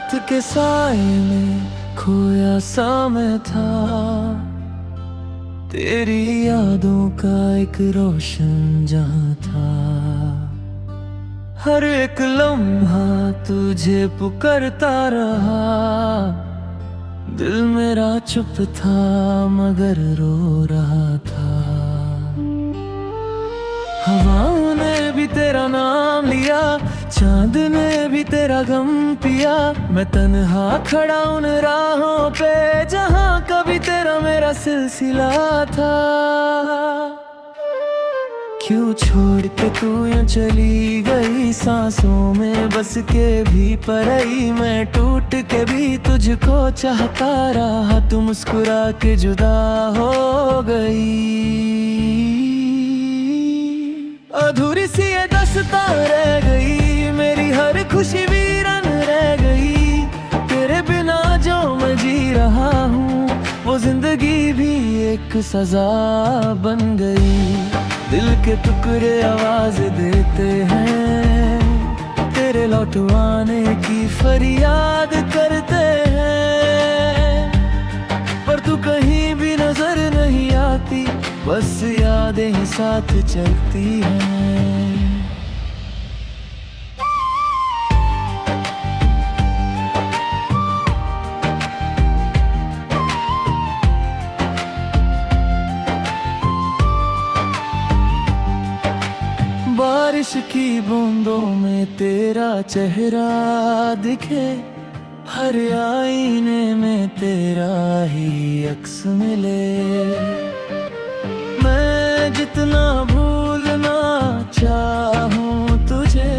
रात के साए में खोया सा मैं था, तेरी यादों का एक रोशन जहां था। हर एक लम्हा तुझे पुकारता रहा, दिल मेरा चुप था मगर रो रहा था। हवाओं ने भी तेरा नाम लिया, चांद ने भी तेरा गम पिया। मैं तन्हा खड़ा उन राहों पे जहां कभी तेरा मेरा सिलसिला था। क्यों छोड़ के तू यूं चली गई, सांसों में बस के भी परई। मैं टूट के भी तुझको चाहता रहा, तू मुस्कुरा के जुदा हो गई। अधूरी सी ये दास्तां रह गई, मेरी हर खुशी वीरान रह गई। तेरे बिना जो मैं जी रहा हूँ, वो जिंदगी भी एक सजा बन गई। दिल के टुकड़े आवाज देते हैं, तेरे लौट आने की फरियाद करते हैं। पर तू कहीं भी नजर नहीं आती, बस यादें ही साथ चलती हैं। बारिश की बूंदों में तेरा चेहरा दिखे, हर आईने में तेरा ही अक्स मिले। मैं जितना भूलना चाहूं तुझे,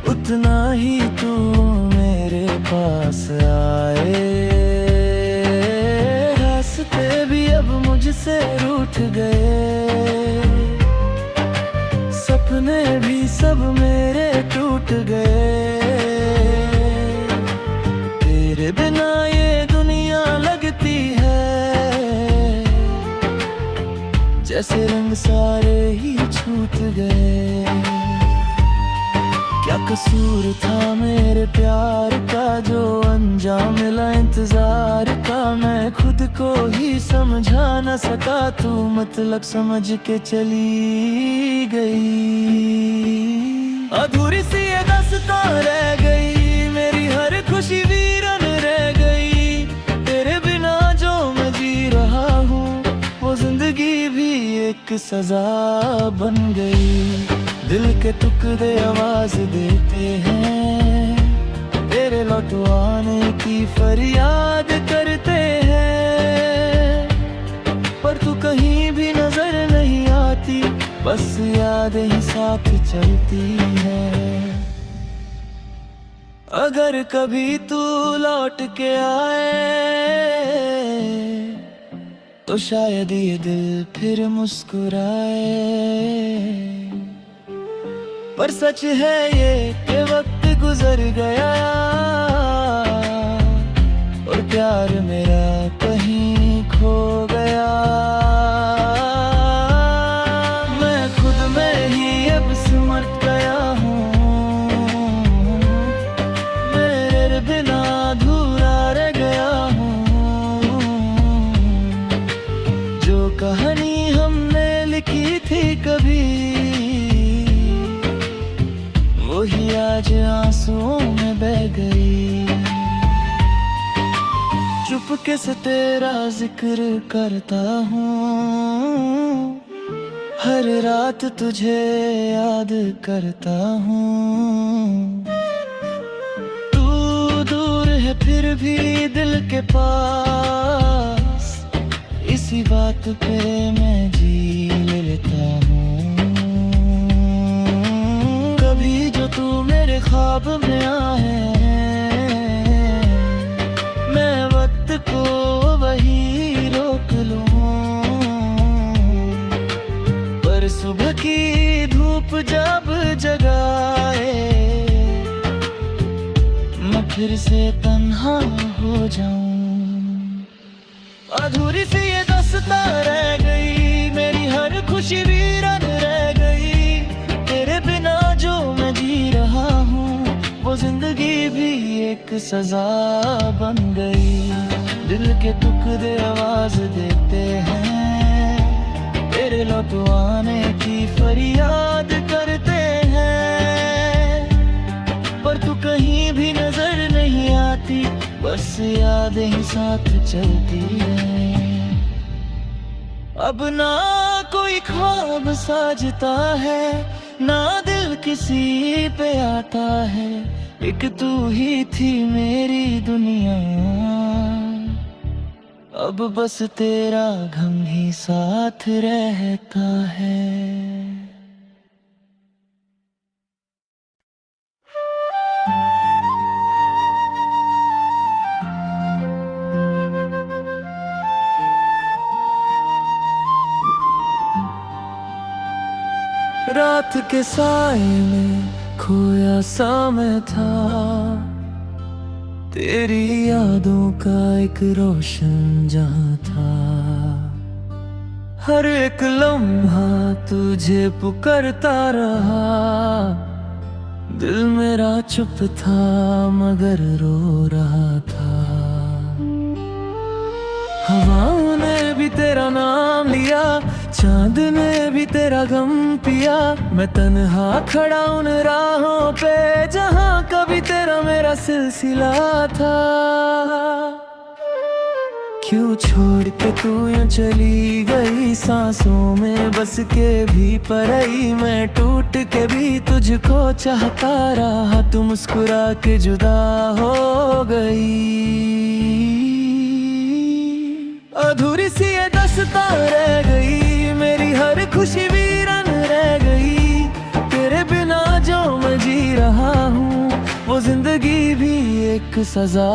उतना ही तू मेरे पास आए। रास्ते भी अब मुझसे रूठ गए, सपने भी सब मेरे टूट गए। तेरे बिना ये दुनिया लगती है, जैसे रंग सारे ही छूट गए। क्या कसूर था मेरे प्यार का, जो अंजाम मिला इंतजार का। मैं खुद को ही समझा न सका, तू मतलब समझ के चली गई। अधूरी सी ये दास्तां रह गई, मेरी हर खुशी वीरान रह गई। तेरे बिना जो मैं जी रहा हूँ, वो जिंदगी भी एक सजा बन गई। दिल के टुकड़े आवाज देते हैं, तेरे लौट आने की फरियाद करते हैं। पर तू कहीं भी नजर नहीं आती, बस यादें ही साथ चलती हैं। अगर कभी तू लौट के आए, तो शायद ये दिल फिर मुस्कुराए। पर सच है ये कि वक्त गुजर गया, और प्यार मेरा कहीं खो गया। मैं खुद में ही अब सिमट गया हूँ, मेरे बिना अधूरा रह गया हूँ। जो कहानी हमने लिखी थी कभी, वही आज आंसुओं में बह गई। चुपके से तेरा जिक्र करता हूँ, हर रात तुझे याद करता हूँ। तू दूर है फिर भी दिल के पास, इसी बात पे मैं जी लेता हूँ। तू मेरे ख्वाब में आए, मैं वक्त को वही रोक लूं। पर सुबह की धूप जब जगाए, मैं फिर से तन्हा हो जाऊं। अधूरी सी ये दास्तां रह गई, मेरी हर खुशी वीरान रह गई। तेरे बिना जो मैं जी रहा हूँ, वो जिंदगी भी एक सजा बन गई। दिल के टुकड़े आवाज देते हैं, तेरे लौट आने की फरियाद करते हैं। पर तू कहीं भी नजर नहीं आती, बस यादें ही साथ चलती है। अब ना कोई ख्वाब साजता है, ना दिल किसी पे आता है। एक तू ही थी मेरी दुनिया, अब बस तेरा गम ही साथ रहता है। रात के साए में खोया सा मैं था, तेरी यादों का एक रोशन जहां था। हर एक लम्हा तुझे पुकारता रहा, दिल मेरा चुप था मगर रो रहा था। हवाओं ने भी तेरा नाम लिया, चांद ने भी तेरा गम पिया। मैं तन्हा खड़ा उन राहों पे जहां कभी तेरा मेरा सिलसिला था। क्यों छोड़ के तू यूं चली गई, सांसों में बस के भी परई। मैं टूट के भी तुझको चाहता रहा, तू मुस्कुरा के जुदा हो गई। अधूरी सी ये दास्तां रह गई, मेरी हर खुशी वीरान रह गई। तेरे बिना जो मैं जी रहा हूँ, वो जिंदगी भी एक सजा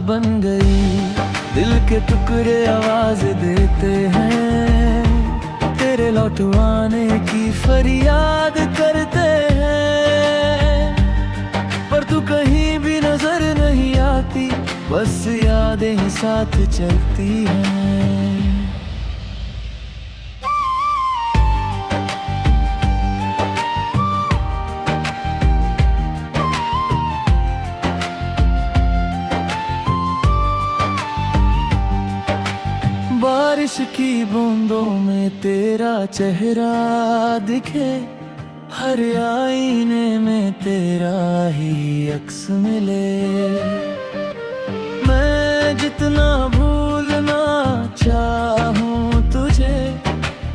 बन गई। दिल के टुकड़े आवाज देते हैं, तेरे लौट आने की फरियाद करते हैं। पर तू कहीं भी नजर नहीं आती, बस यादें ही साथ चलती हैं। बारिश की बूंदों में तेरा चेहरा दिखे, हर आईने में तेरा ही अक्स मिले। मैं जितना भूलना चाहूं तुझे,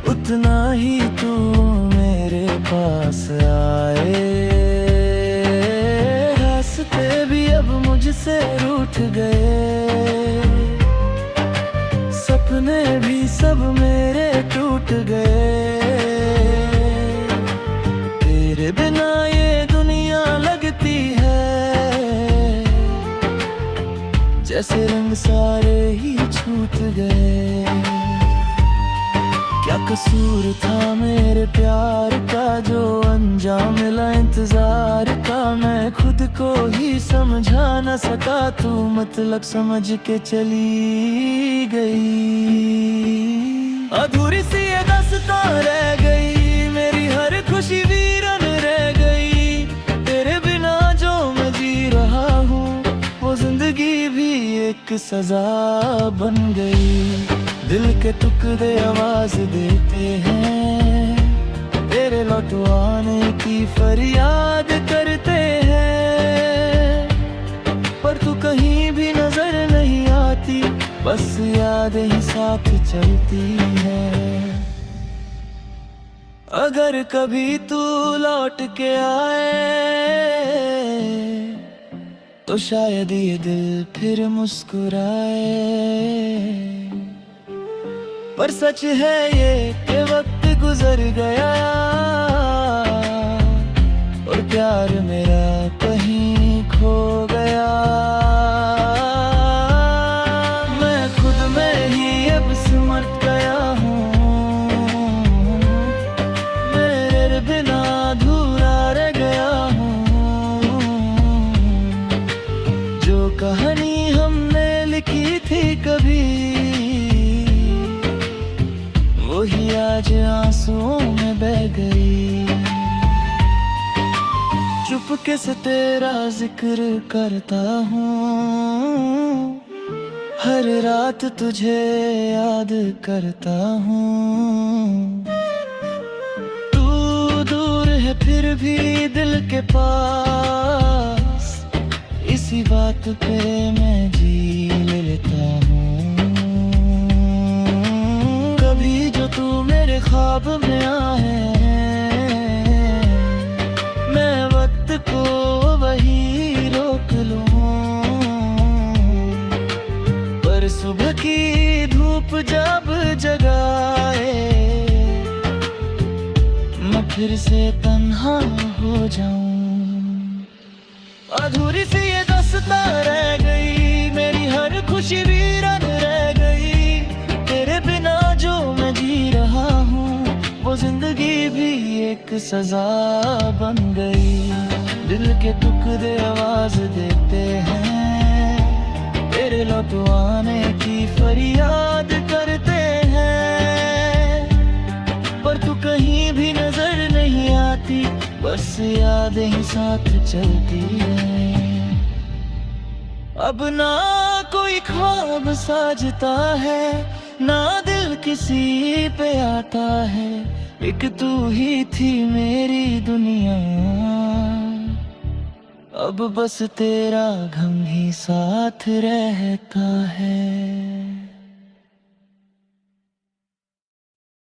उतना ही तू मेरे पास आए। रास्ते भी अब मुझसे रूठ गए, सपने भी सब मेरे टूट गए। तेरे बिना ये दुनिया लगती है, जैसे रंग सारे ही छूट गए। क्या कसूर था मेरे प्यार का, जो अंजाम मिला इंतजार का। मैं खुद को ही समझा न सका, तू मतलब समझ के चली गई। अधूरी सी ये दास्तां रह गई, मेरी हर खुशी वीरन रह गई। तेरे बिना जो मैं जी रहा हूँ, वो जिंदगी भी एक सजा बन गई। दिल के टुकड़े आवाज देते हैं, तेरे लौट आने की फरियाद करते हैं। पर तू कहीं भी नजर नहीं आती, बस यादें ही साथ चलती है। अगर कभी तू लौट के आए, तो शायद ये दिल फिर मुस्कुराए। पर सच है ये कि वक्त गुजर गया, और प्यार मेरा कहीं खो गया। मैं खुद में ही अब सिमट गया हूँ, मेरे बिना अधूरा रह गया हूँ। जो कहानी हमने लिखी थी कभी, वही आज आंसुओं में बह गई। चुपके से तेरा जिक्र करता हूँ, हर रात तुझे याद करता हूँ। तू दूर है फिर भी दिल के पास, इसी बात पे मैं जी लेता हूँ। कभी जो तू मेरे ख्वाब में आए, मैं वक्त को वही रोक लूं। पर सुबह की धूप जब जगाए, मैं फिर से तन्हा हो जाऊं। अधूरी सी ये दास्तां रह गई, मेरी हर खुशी वीरान रह गई। तेरे बिना जो मैं जी रहा हूँ, वो जिंदगी भी एक सजा बन गई। दिल के टुकड़े आवाज देते हैं, तेरे लौट आने की फरियाद करते हैं। पर तू कहीं भी नजर नहीं आती, बस यादें ही साथ चलती है। अब ना कोई ख्वाब साजता है, ना दिल किसी पे आता है। एक तू ही थी मेरी दुनिया, अब बस तेरा गम ही साथ रहता है।